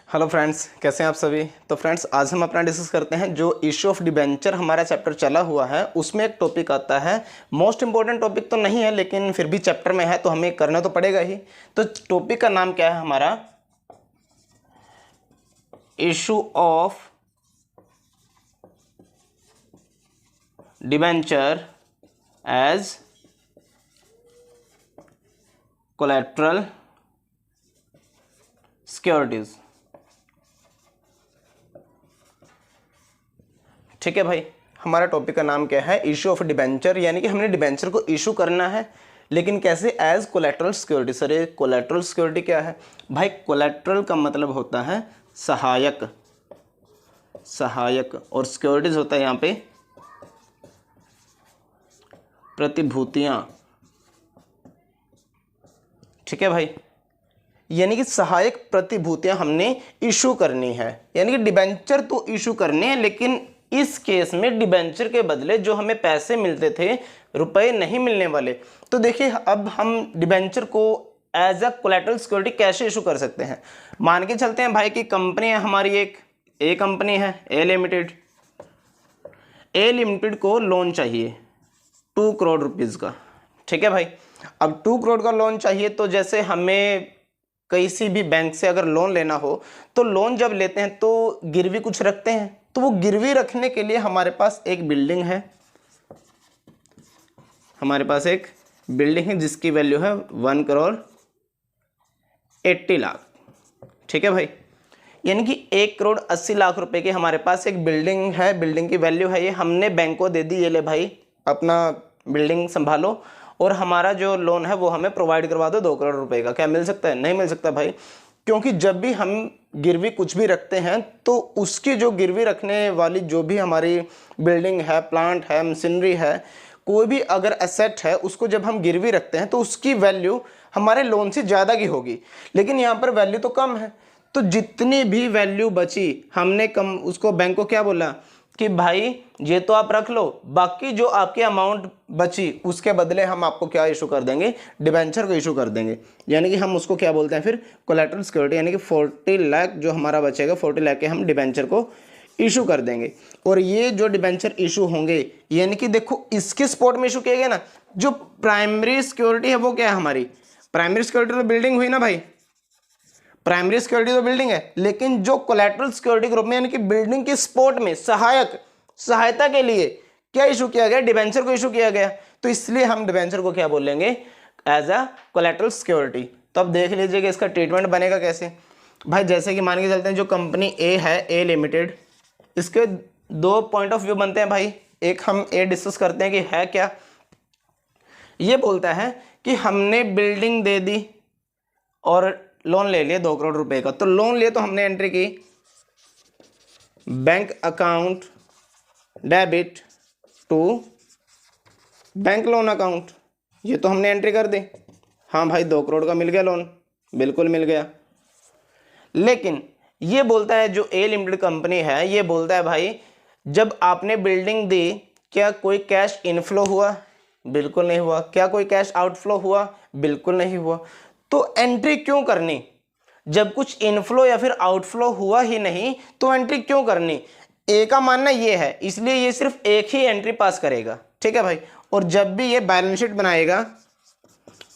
Hello friends, कैसे हैं आप सभी। तो फ्रेंड्स, आज हम अपना डिस्कस करते हैं जो इशू ऑफ डिबेंचर हमारा चैप्टर चला हुआ है उसमें एक टॉपिक आता है। मोस्ट इंपॉर्टेंट टॉपिक तो नहीं है लेकिन फिर भी चैप्टर में है तो हमें करना तो पड़ेगा ही। तो टॉपिक का नाम क्या है हमारा, issue of debenture as collateral securities. ठीक है भाई, हमारा टॉपिक का नाम क्या है, इशू ऑफ डिबेंचर, यानी कि हमने डिबेंचर को इशू करना है लेकिन कैसे, एज कोलैटरल सिक्योरिटी। सर ये कोलैटरल सिक्योरिटी क्या है भाई? कोलैटरल का मतलब होता है सहायक, और सिक्योरिटीज होता है यहाँ पे प्रतिभूतियां। ठीक है भाई, यानी कि सहायक प्रतिभूतियां हमने इशू करनी है, यानी कि डिबेंचर तो इशू करने हैं लेकिन इस केस में डिबेंचर के बदले जो हमें पैसे मिलते थे, रुपए नहीं मिलने वाले। तो देखिए, अब हम डिबेंचर को एज अ कोलैटरल सिक्योरिटी कैसे इशू कर सकते हैं। मान के चलते हैं भाई कि कंपनी है हमारी, एक ए कंपनी है, ए लिमिटेड को लोन चाहिए 2 करोड़ रुपीज़ का। ठीक है भाई, अब 2 करोड़ का लोन चाहिए तो जैसे हमें किसी भी बैंक से अगर लोन लेना हो तो लोन जब लेते हैं तो गिरवी कुछ रखते हैं, तो वो गिरवी रखने के लिए हमारे पास एक बिल्डिंग है, जिसकी वैल्यू है 1 करोड़ 80 लाख। ठीक है भाई, यानी कि 1 करोड़ 80 लाख रुपए की हमारे पास एक बिल्डिंग है, बिल्डिंग की वैल्यू है ये, हमने बैंक को दे दी, ये ले भाई अपना बिल्डिंग संभालो और हमारा जो लोन है वो हमें प्रोवाइड करवा दो 2 करोड़ रुपए का। क्या मिल सकता है? नहीं मिल सकता भाई, क्योंकि जब भी हम गिरवी कुछ भी रखते हैं तो उसकी जो गिरवी रखने वाली जो भी हमारी बिल्डिंग है, प्लांट है, मशीनरी है, कोई भी अगर एसेट है, उसको जब हम गिरवी रखते हैं तो उसकी वैल्यू हमारे लोन से ज़्यादा की होगी। लेकिन यहाँ पर वैल्यू तो कम है, तो जितनी भी वैल्यू बची हमने कम, उसको बैंक को क्या बोला कि भाई ये तो आप रख लो, बाकी जो आपकी अमाउंट बची उसके बदले हम आपको क्या इशू कर देंगे, डिबेंचर को इशू कर देंगे। यानी कि हम उसको क्या बोलते हैं फिर, कोलैटरल सिक्योरिटी, यानी कि 40 लाख जो हमारा बचेगा, 40 लाख के हम डिबेंचर को इशू कर देंगे। और ये जो डिबेंचर इशू होंगे, यानी कि देखो इसके स्पॉट में इशू किए गए ना, जो प्राइमरी सिक्योरिटी है वो क्या है हमारी, प्राइमरी सिक्योरिटी तो बिल्डिंग हुई ना भाई, प्राइमरी सिक्योरिटी तो बिल्डिंग है, लेकिन जो कोलैटरल सिक्योरिटी ग्रुप में यानी कि बिल्डिंग के स्पॉट में सहायता के लिए क्या इशू किया गया, डिबेंचर को इशू किया गया। तो इसलिए हम डिबेंचर को क्या बोलेंगे, एज अ कोलैटरल सिक्योरिटी। तो अब देख लीजिए कि इसका ट्रीटमेंट बनेगा कैसे भाई। जैसे कि मान के चलते हैं जो कंपनी ए है, ए लिमिटेड, इसके 2 पॉइंट ऑफ व्यू बनते हैं भाई। एक हम ए डिस्कस करते हैं कि है क्या, ये बोलता है कि हमने बिल्डिंग दे दी और लोन ले लिया 2 करोड़ रुपए का। तो लोन लिए तो हमने एंट्री की bank account debit to bank loan account, ये तो हमने एंट्री कर दी। हाँ भाई 2 करोड़ का मिल गया लोन, बिल्कुल मिल गया। लेकिन ये बोलता है जो ए लिमिटेड कंपनी है, ये बोलता है भाई जब आपने बिल्डिंग दी क्या कोई कैश इनफ्लो हुआ? बिल्कुल नहीं हुआ। क्या कोई कैश आउटफ्लो हुआ? बिल्कुल नहीं हुआ। तो एंट्री क्यों करनी? जब कुछ इनफ्लो या फिर आउटफ्लो हुआ ही नहीं तो एंट्री क्यों करनी? ए का मानना ये है, इसलिए ये सिर्फ एक ही एंट्री पास करेगा। ठीक है भाई, और जब भी ये बैलेंस शीट बनाएगा,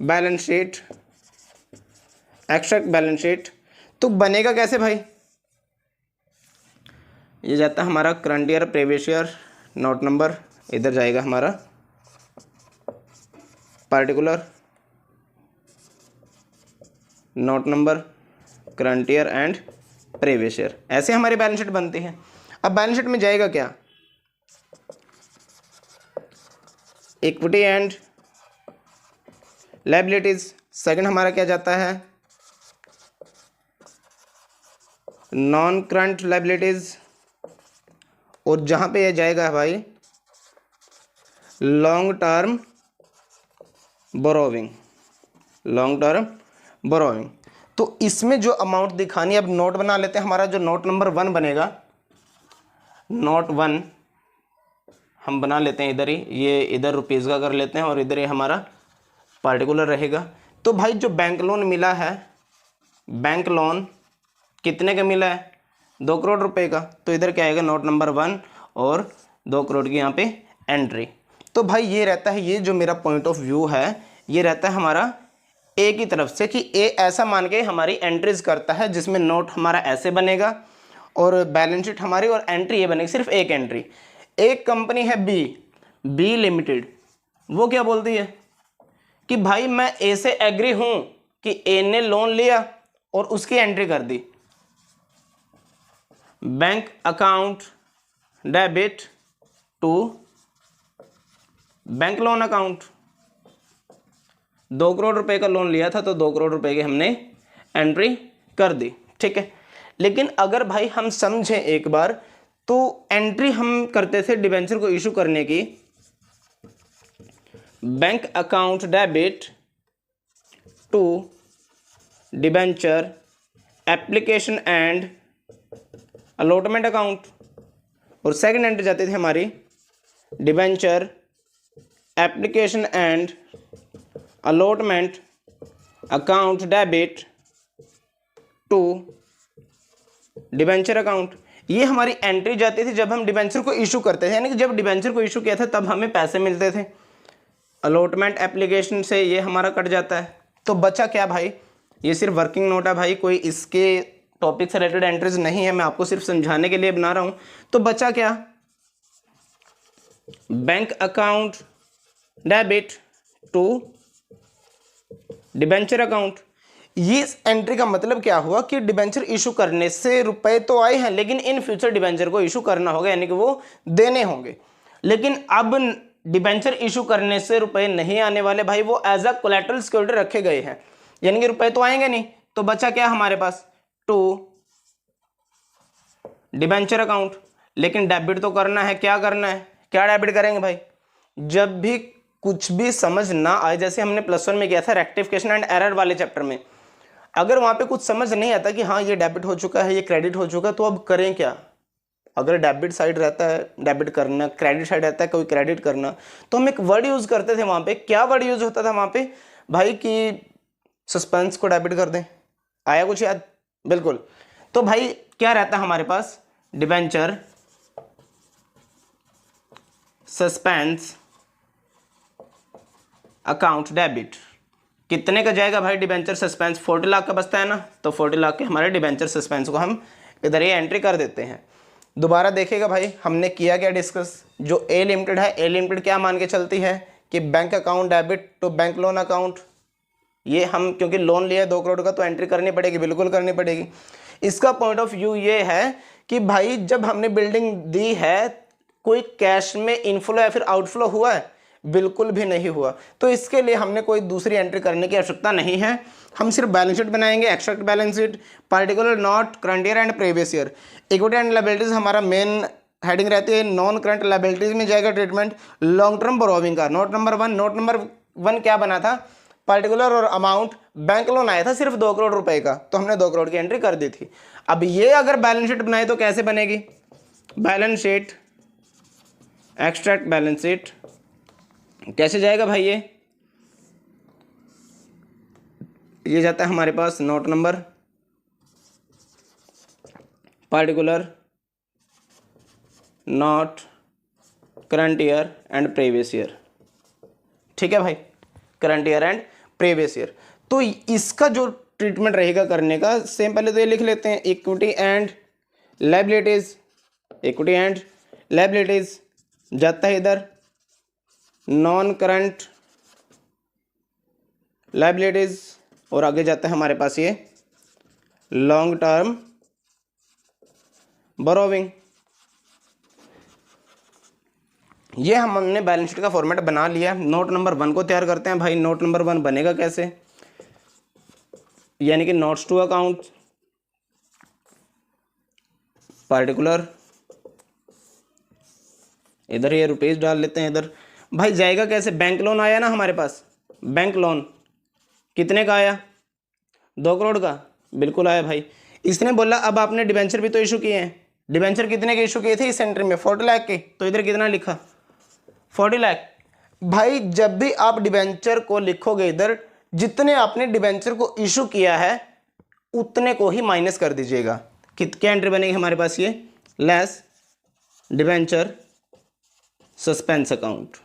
balance sheet, extract balance sheet, तो बनेगा कैसे भाई? ये जाता है हमारा current year, previous year, note number, इधर जाएगा हमारा particular, note number, current year and previous year, ऐसे हमारी बैलेंस शीट बनती है। अब बैलेंस शीट में जाएगा क्या, इक्विटी एंड लायबिलिटीज। सेकंड हमारा क्या जाता है, नॉन करंट लायबिलिटीज, और जहां पे ये जाएगा भाई long term borrowing, long term borrowing. तो इसमें जो अमाउंट दिखानी है, अब नोट बना लेते हैं। हमारा जो नोट नंबर 1 बनेगा, नोट 1 हम बना लेते हैं इधर ही, ये इधर रुपीज़ का कर लेते हैं और इधर ही हमारा पार्टिकुलर रहेगा। तो भाई जो बैंक लोन मिला है, बैंक लोन कितने का मिला है, 2 करोड़ रुपए का। तो इधर क्या आएगा, नोट नंबर 1 और 2 करोड़ की यहाँ पे एंट्री। तो भाई ये रहता है, ये जो मेरा पॉइंट ऑफ व्यू है ये रहता है हमारा ए की तरफ से कि ए ऐसा मान के हमारी एंट्रीज करता है जिसमें नोट हमारा ऐसे बनेगा और बैलेंस शीट हमारी और एंट्री ये बनेगी, सिर्फ एक एंट्री। एक कंपनी है बी लिमिटेड, वो क्या बोलती है कि भाई मैं ए से एग्री हूं कि ए ने लोन लिया और उसकी एंट्री कर दी, bank account debit to bank loan account. 2 crore रुपए का लोन लिया था तो 2 करोड़ रुपए की हमने एंट्री कर दी, ठीक है। लेकिन अगर भाई हम समझें एक बार, तो एंट्री हम करते थे डिबेंचर को इशू करने की, bank account debit to debenture application and allotment account, और सेकंड एंट्री जाती थी हमारी debenture application and allotment account debit to debenture account. ये हमारी एंट्री जाती थी जब हम डिबेंचर को इशू करते थे, यानी कि जब डिबेंचर को इशू किया था तब हमें पैसे मिलते थे। अलॉटमेंट एप्लीकेशन से ये हमारा कट जाता है। तो बचा क्या भाई, ये सिर्फ वर्किंग नोट है भाई, कोई इसके टॉपिक से रिलेटेड एंट्रीज नहीं है, मैं आपको सिर्फ समझाने के लिए बना रहा हूं। तो बचा क्या, bank account debit to debenture account. ये एंट्री का मतलब क्या हुआ कि डिबेंचर इशू करने से रुपए तो आए हैं, लेकिन इन फ्यूचर डिबेंचर को इशू करना होगा, यानी कि वो देने होंगे। लेकिन अब डिबेंचर इशू करने से रुपए नहीं आने वाले भाई, वो एज अ कोलैटरल सिक्योरिटी रखे गए हैं, यानी कि रुपए तो आएंगे नहीं। तो बचा क्या हमारे पास, टू डिबेंचर अकाउंट। लेकिन डेबिट तो करना है, क्या करना है, क्या डेबिट करेंगे भाई, जब भी कुछ भी समझ ना आए, जैसे हमने +1 में किया था रेक्टिफिकेशन एंड एरर वाले चैप्टर में, अगर वहां पे कुछ समझ नहीं आता कि हाँ ये डेबिट हो चुका है, ये क्रेडिट हो चुका है, तो अब करें क्या। अगर डेबिट साइड रहता है डेबिट करना, क्रेडिट साइड रहता है कोई क्रेडिट करना, तो हम एक वर्ड यूज करते थे वहां पे। क्या वर्ड यूज होता था वहां पे भाई, कि सस्पेंस को डेबिट कर दें। आया कुछ याद, बिल्कुल। तो भाई क्या रहता है हमारे पास, डिबेंचर सस्पेंस अकाउंट डेबिट। कितने का जाएगा भाई डिबेंचर सस्पेंस, 40 लाख का बचता है ना, तो 40 लाख के हमारे डिबेंचर सस्पेंस को हम इधर ये एंट्री कर देते हैं। दोबारा देखेगा भाई हमने किया क्या डिस्कस, जो ए लिमिटेड है, ए लिमिटेड क्या मान के चलती है कि bank account debit to bank loan account. ये हम क्योंकि लोन लिया है 2 करोड़ का, तो एंट्री करनी पड़ेगी, बिल्कुल करनी पड़ेगी। इसका पॉइंट ऑफ व्यू ये है कि भाई जब हमने बिल्डिंग दी है, कोई कैश में इनफ्लो या फिर आउटफ्लो हुआ है, बिल्कुल भी नहीं हुआ। तो इसके लिए हमने कोई दूसरी एंट्री करने की आवश्यकता नहीं है, हम सिर्फ बैलेंस शीट बनाएंगे, extract balance sheet, particular not current year and previous year. Equity and liabilities हमारा मेन हेडिंग रहती है, नॉन करंट लायबिलिटीज में जाएगा ट्रीटमेंट लॉन्ग टर्म बोरोविंग का। नोट नंबर 1, नोट नंबर 1 क्या बना था, पार्टिकुलर और अमाउंट, बैंक लोन आया था सिर्फ 2 करोड़ रुपए का, तो हमने 2 करोड़ की एंट्री कर दी थी। अब ये अगर बैलेंस शीट बनाए तो कैसे बनेगी, balance sheet extract balance sheet कैसे जाएगा भाई, ये जाता है हमारे पास note number, particular, not current year and previous year. ठीक है भाई, current year and previous year. तो इसका जो ट्रीटमेंट रहेगा करने का, सेम पहले तो ये लिख लेते हैं, equity and liabilities, equity and liabilities जाता है इधर नॉन करंट लायबिलिटीज, और आगे जाता है हमारे पास ये लॉन्ग टर्म बोरोविंग। ये हमने बैलेंस शीट का फॉर्मेट बना लिया। नोट नंबर 1 को तैयार करते हैं भाई। नोट नंबर 1 बनेगा कैसे, यानी कि नोट्स टू अकाउंट, पार्टिकुलर, इधर ये रुपीज डाल लेते हैं इधर। भाई जाएगा कैसे, बैंक लोन आया ना हमारे पास, बैंक लोन कितने का आया, 2 करोड़ का, बिल्कुल आया भाई। इसने बोला अब आपने डिबेंचर भी तो इशू किए हैं, डिबेंचर कितने के इशू किए थे इस एंट्री में, 40 लाख के, तो इधर कितना लिखा, 40 लाख। भाई जब भी आप डिबेंचर को लिखोगे इधर, जितने आपने डिबेंचर को इशू किया है उतने को ही माइनस कर दीजिएगा। क्या एंट्री बनेगी हमारे पास, ये less debenture suspense account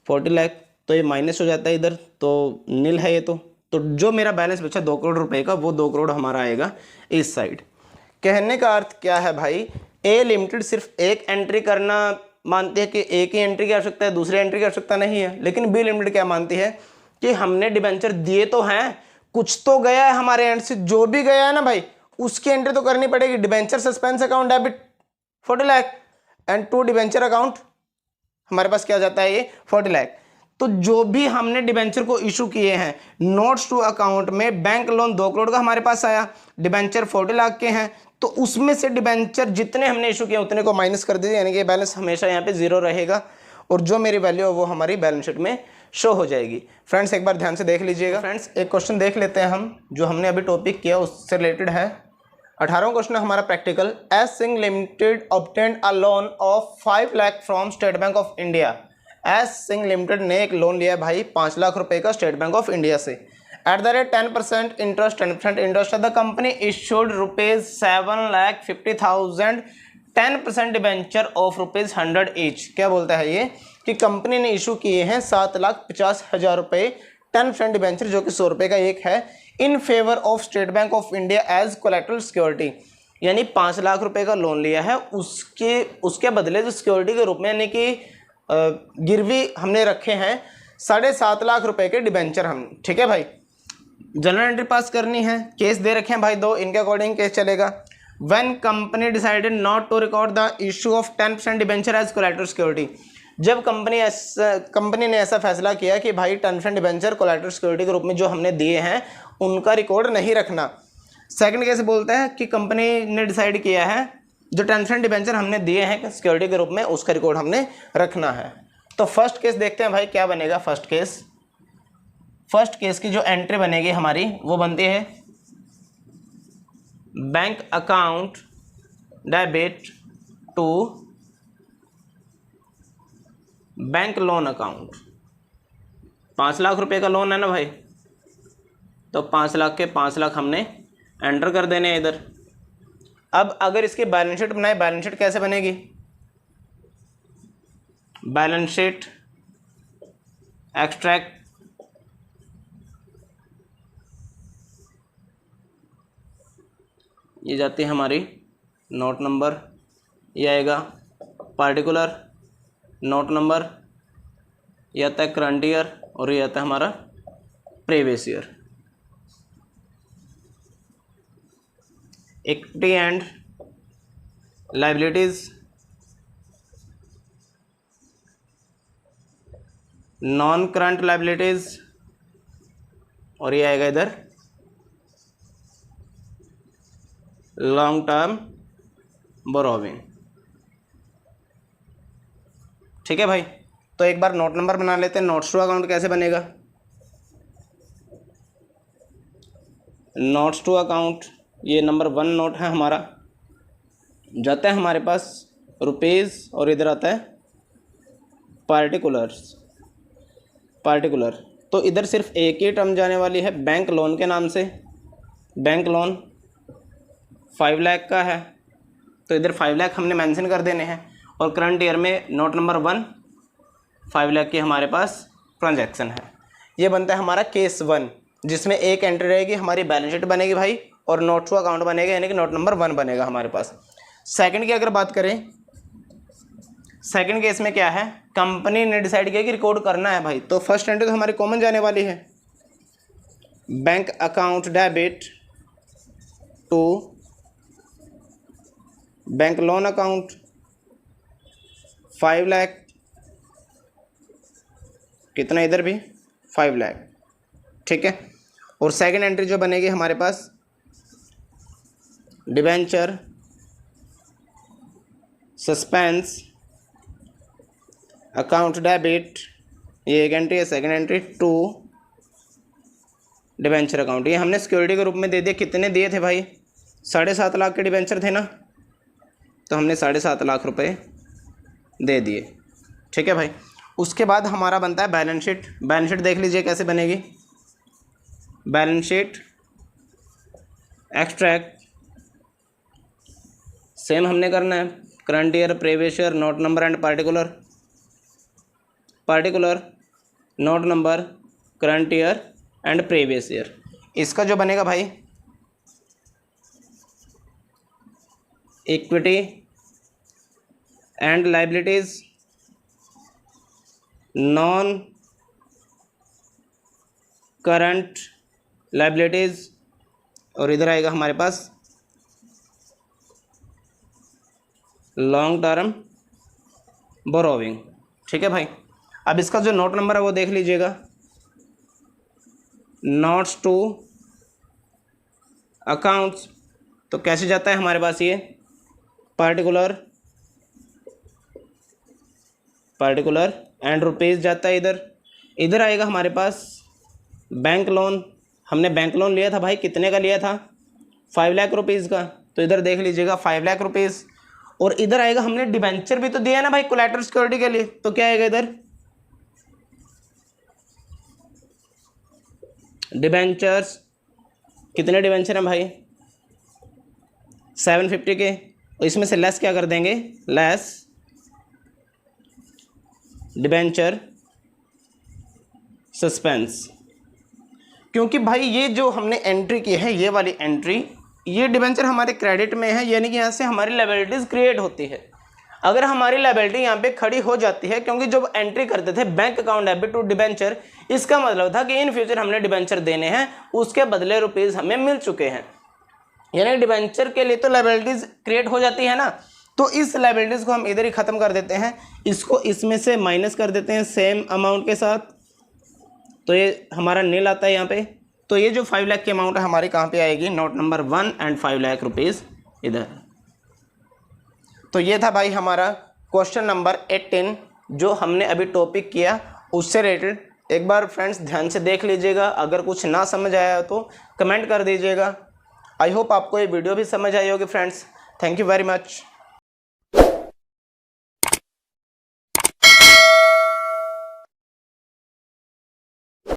40 lakh, तो ये माइनस हो जाता है इधर, तो नील है ये। तो जो मेरा बैलेंस बचा 2 करोड़ रुपए का, वो 2 करोड़ हमारा आएगा इस साइड। कहने का अर्थ क्या है भाई, ए लिमिटेड सिर्फ एक एंट्री करना मानती है कि एक ही एंट्री की आवश्यकता है, दूसरी एंट्री की आवश्यकता नहीं है। लेकिन बी लिमिटेड क्या मानती है कि हमने डिबेंचर दिए तो हैं, कुछ तो गया है हमारे एंड से, जो भी गया है ना भाई उसकी एंट्री तो करनी पड़ेगी। Debenture suspense account debit 40 lakh and to debenture account हमारे पास क्या जाता है, ये 40 लाख। तो जो भी हमने डिबेंचर को इशू किए हैं, नोट्स टू अकाउंट में बैंक लोन 2 करोड़ का हमारे पास आया, डिबेंचर 40 लाख के हैं, तो उसमें से डिबेंचर जितने हमने इशू किए उतने को माइनस कर दीजिए, यानी कि बैलेंस हमेशा यहाँ पे 0 रहेगा और जो मेरी वैल्यू है वो हमारी बैलेंस शीट में शो हो जाएगी। फ्रेंड्स एक बार ध्यान से देख लीजिएगा। फ्रेंड्स एक क्वेश्चन देख लेते हैं हम, जो हमने अभी टॉपिक किया उससे रिलेटेड है। 18वां क्वेश्चन है हमारा practical. S Singh limited obtained a loan of 5 lakh from state Bank of India. S Singh limited ने एक लोन लिया है भाई 5 लाख रुपए का स्टेट बैंक ऑफ इंडिया से। At the rate 10% interest, 10% interest, the company issued ₹7,50,000 10% debenture of ₹100 each. क्या बोलता है ये कि कंपनी ने इशू किए हैं 7,50,000 रुपये 10% डिबेंचर, जो कि 100 रुपये का एक है, in favour of State Bank of India as collateral security. यानी 5 लाख रुपए का लोन लिया है, उसके बदले जो सिक्योरिटी के रूप में यानी कि गिरवी हमने रखे हैं 7.5 लाख रुपए के डिबेंचर हम। ठीक है भाई, जनरल एंट्री पास करनी है, केस दे रखे हैं भाई 2, इनके अकॉर्डिंग केस चलेगा। When company decided not to record the issue of 10% debenture as collateral security. जब कंपनी ने ऐसा फैसला किया कि भाई 10% डिबेंचर कोलेटरल सिक्योरिटी के रूप में जो हमने दिए हैं उनका रिकॉर्ड नहीं रखना। सेकंड केस बोलता है कि कंपनी ने डिसाइड किया है जो 10% डिबेंचर हमने दिए हैं सिक्योरिटी के रूप में उसका रिकॉर्ड हमने रखना है। तो फर्स्ट केस देखते हैं भाई क्या बनेगा। फर्स्ट केस की जो एंट्री बनेगी हमारी वो बनती है bank account debit to bank loan account. 5 lakh रुपए का लोन है ना भाई, तो 5 लाख के 5 लाख हमने एंटर कर देने हैं इधर। अब अगर इसकी बैलेंस शीट बनाए, बैलेंस शीट कैसे बनेगी, बैलेंस शीट एक्सट्रैक्ट ये जाती है हमारी नोट नंबर, ये आएगा पार्टिकुलर नोट नंबर, ये आता है करंट ईयर और ये आता है हमारा previous year. Equity and liabilities, non current liabilities और ये आएगा इधर लॉन्ग टर्म बोरोविंग। ठीक है भाई, तो एक बार नोट नंबर बना लेते हैं। नोट्स टू अकाउंट कैसे बनेगा, नोट्स टू अकाउंट ये नंबर 1 नोट है हमारा, जाता है हमारे पास रुपीज़ और इधर आता है पार्टिकुलर। तो इधर सिर्फ एक ही टर्म जाने वाली है बैंक लोन के नाम से। बैंक लोन 5 लाख का है, तो इधर 5 लाख हमने मेंशन कर देने हैं। और करंट ईयर में नोट नंबर 1 5 लाख की हमारे पास ट्रांजैक्शन है। ये बनता है हमारा केस 1, जिसमें एक एंट्री रहेगी हमारी बैलेंस शीट बनेगी भाई और नोट टू अकाउंट बनेगा, यानी कि नोट नंबर 1 बनेगा हमारे पास। सेकंड की अगर बात करें, सेकंड केस में क्या है, कंपनी ने डिसाइड किया कि रिकॉर्ड करना है भाई, तो फर्स्ट एंट्री तो हमारी कॉमन जाने वाली है, bank account debit to bank loan account 5 lakh, कितना इधर भी 5 लाख। ठीक है, और सेकंड एंट्री जो बनेगी हमारे पास डिबेंचर सस्पेंस अकाउंट डेबिट, ये एक एंट्री है। Second entry to debenture account, ये हमने सिक्योरिटी के रूप में दे दिए। कितने दिए थे भाई, 7.5 लाख के डिबेंचर थे ना, तो हमने 7.5 लाख रुपए दे दिए। ठीक है भाई, उसके बाद हमारा बनता है बैलेंस शीट। बैलेंस शीट देख लीजिए कैसे बनेगी। बैलेंस शीट एक्सट्रैक्ट सेम हमने करना है, current year, previous year, note number and particular, note number, current year and previous year. इसका जो बनेगा भाई equity and liabilities, non current liabilities, और इधर आएगा हमारे पास लॉन्ग टर्म बोरोविंग। ठीक है भाई। अब इसका जो नोट नंबर है वो देख लीजिएगा, नोट्स टू अकाउंट्स, तो कैसे जाता है हमारे पास ये पार्टिकुलर एंड रुपीज़ जाता है इधर आएगा हमारे पास बैंक लोन। हमने बैंक लोन लिया था भाई, कितने का लिया था? 5 लाख रुपीज़ का, तो इधर देख लीजिएगा 5 लाख रुपीज़। और इधर आएगा हमने डिबेंचर भी तो दिया है ना भाई कोलैटरल सिक्योरिटी के लिए, तो क्या आएगा इधर डिबेंचर्स, कितने डिबेंचर हैं भाई 750 के, और इसमें से लेस क्या कर देंगे, लेस डिबेंचर सस्पेंस। क्योंकि भाई ये जो हमने एंट्री की है, ये वाली एंट्री, ये डिबेंचर हमारे क्रेडिट में है, यानी कि यहाँ से हमारी लायबिलिटीज़ क्रिएट होती है। अगर हमारी लायबिलिटी यहाँ पे खड़ी हो जाती है, क्योंकि जब एंट्री करते थे bank account debit to debenture, इसका मतलब था कि इन फ्यूचर हमने डिबेंचर देने हैं, उसके बदले रुपीज़ हमें मिल चुके हैं, यानी डिबेंचर के लिए तो लायबिलिटीज़ क्रिएट हो जाती है ना। तो इस लायबिलिटीज़ को हम इधर ही ख़त्म कर देते हैं, इसको इसमें से माइनस कर देते हैं सेम अमाउंट के साथ, तो ये हमारा नील आता है यहाँ पे। तो ये जो 5 लाख की अमाउंट है हमारी कहाँ पे आएगी, note number 1 and 5 lakh rupees इधर। तो ये था भाई हमारा क्वेश्चन नंबर 18 जो हमने अभी टॉपिक किया उससे रिलेटेड। एक बार फ्रेंड्स ध्यान से देख लीजिएगा, अगर कुछ ना समझ आया तो कमेंट कर दीजिएगा। आई होप आपको ये वीडियो भी समझ आई होगी friends. Thank you very much.